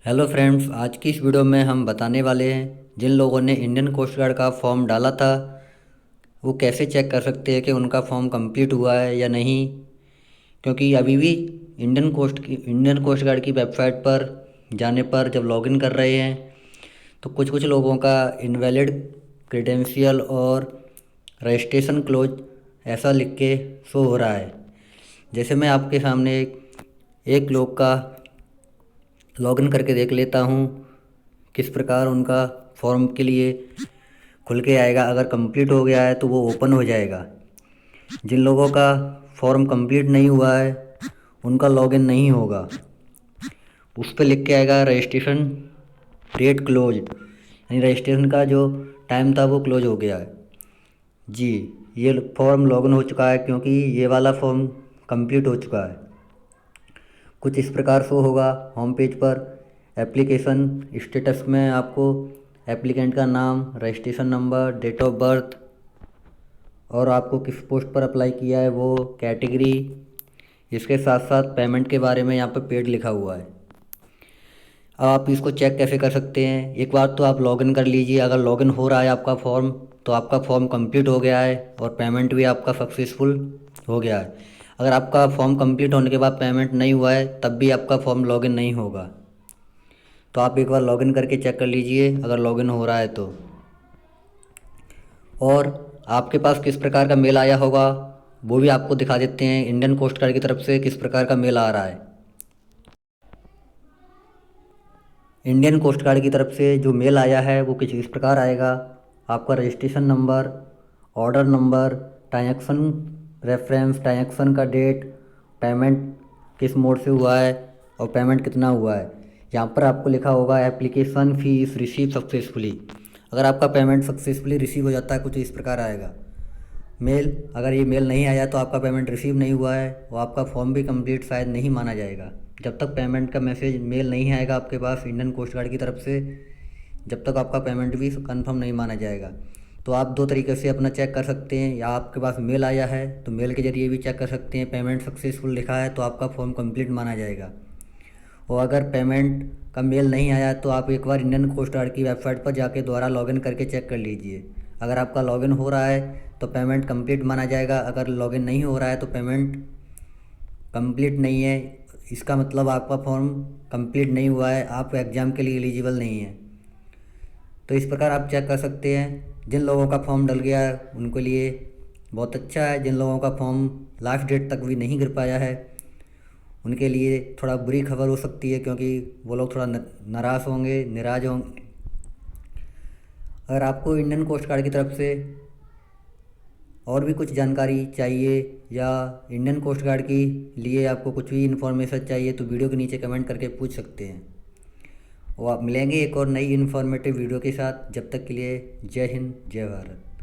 Hello friends, आज की इस वीडियो में हम बताने वाले हैं जिन लोगों ने इंडियन कोस्ट गार्ड का फॉर्म डाला था वो कैसे चेक कर सकते हैं कि उनका फॉर्म कंप्लीट हुआ है या नहीं। क्योंकि अभी भी इंडियन कोस्ट गार्ड की वेबसाइट पर जाने पर जब लॉगिन कर रहे हैं तो कुछ कुछ लोगों का इनवैलिड क्रेडेंशियल और रजिस्ट्रेशन क्लोज ऐसा लिख के शो हो रहा है। जैसे मैं आपके सामने एक लोग का लॉगिन करके देख लेता हूँ किस प्रकार उनका फॉर्म के लिए खुल के आएगा। अगर कंप्लीट हो गया है तो वो ओपन हो जाएगा। जिन लोगों का फॉर्म कंप्लीट नहीं हुआ है उनका लॉगिन नहीं होगा। उस पर लिख के आएगा रजिस्ट्रेशन डेट क्लोज, यानी रजिस्ट्रेशन का जो टाइम था वो क्लोज हो गया है। जी, ये फॉर्म लॉगिन हो चुका है क्योंकि ये वाला फॉर्म कंप्लीट हो चुका है। कुछ इस प्रकार शो होगा होम पेज पर। एप्लीकेशन स्टेटस में आपको एप्लीकेंट का नाम, registration number, date of birth और आपको किस पोस्ट पर अप्लाई किया है वो, कैटेगरी, इसके साथ साथ पेमेंट के बारे में यहाँ पर पेड लिखा हुआ है। अब आप इसको चेक कैसे कर सकते हैं? एक बार तो आप लॉगिन कर लीजिए। अगर लॉगिन हो रहा है आपका फॉर्म तो आपका फॉर्म कंप्लीट हो गया है और पेमेंट भी आपका सक्सेसफुल हो गया है। अगर आपका फॉर्म कंप्लीट होने के बाद पेमेंट नहीं हुआ है तब भी आपका फॉर्म लॉगिन नहीं होगा। तो आप एक बार लॉगिन करके चेक कर लीजिए अगर लॉगिन हो रहा है तो। और आपके पास किस प्रकार का मेल आया होगा वो भी आपको दिखा देते हैं। इंडियन कोस्ट गार्ड की तरफ से किस प्रकार का मेल आ रहा है। इंडियन कोस्ट गार्ड की तरफ से जो मेल आया है वो कुछ इस प्रकार आएगा। आपका registration number, order number, transaction reference, transaction का डेट, पेमेंट किस मोड से हुआ है और पेमेंट कितना हुआ है। यहाँ पर आपको लिखा होगा एप्लीकेशन फीस रिसीव सक्सेसफुली। अगर आपका पेमेंट सक्सेसफुली रिसीव हो जाता है कुछ इस प्रकार आएगा मेल। अगर ये मेल नहीं आया तो आपका पेमेंट रिसीव नहीं हुआ है और आपका फॉर्म भी कंप्लीट शायद नहीं माना जाएगा। जब तक पेमेंट का मैसेज मेल नहीं आएगा आपके पास इंडियन कोस्ट गार्ड की तरफ से, जब तक आपका पेमेंट भी कंफर्म नहीं माना जाएगा। तो आप दो तरीके से अपना चेक कर सकते हैं। या आपके पास मेल आया है तो मेल के ज़रिए भी चेक कर सकते हैं, पेमेंट सक्सेसफुल लिखा है तो आपका फॉर्म कंप्लीट माना जाएगा। और अगर पेमेंट का मेल नहीं आया तो आप एक बार इंडियन कोस्ट गार्ड की वेबसाइट पर जाके दोबारा लॉगिन करके चेक कर लीजिए। अगर आपका लॉगिन हो रहा है तो पेमेंट कंप्लीट माना जाएगा। अगर लॉगिन नहीं हो रहा है तो पेमेंट कंप्लीट नहीं है, इसका मतलब आपका फॉर्म कंप्लीट नहीं हुआ है, आप एग्ज़ाम के लिए एलिजिबल नहीं है। तो इस प्रकार आप चेक कर सकते हैं। जिन लोगों का फॉर्म डल गया है उनके लिए बहुत अच्छा है। जिन लोगों का फॉर्म लास्ट डेट तक भी नहीं गिर पाया है उनके लिए थोड़ा बुरी खबर हो सकती है, क्योंकि वो लोग थोड़ा नाराज़ होंगे, निराश होंगे। अगर आपको इंडियन कोस्ट गार्ड की तरफ से और भी कुछ जानकारी चाहिए या इंडियन कोस्ट गार्ड के लिए आपको कुछ भी इन्फॉर्मेशन चाहिए तो वीडियो के नीचे कमेंट करके पूछ सकते हैं। और आप मिलेंगे एक और नई इन्फॉर्मेटिव वीडियो के साथ। जब तक के लिए जय हिंद, जय भारत।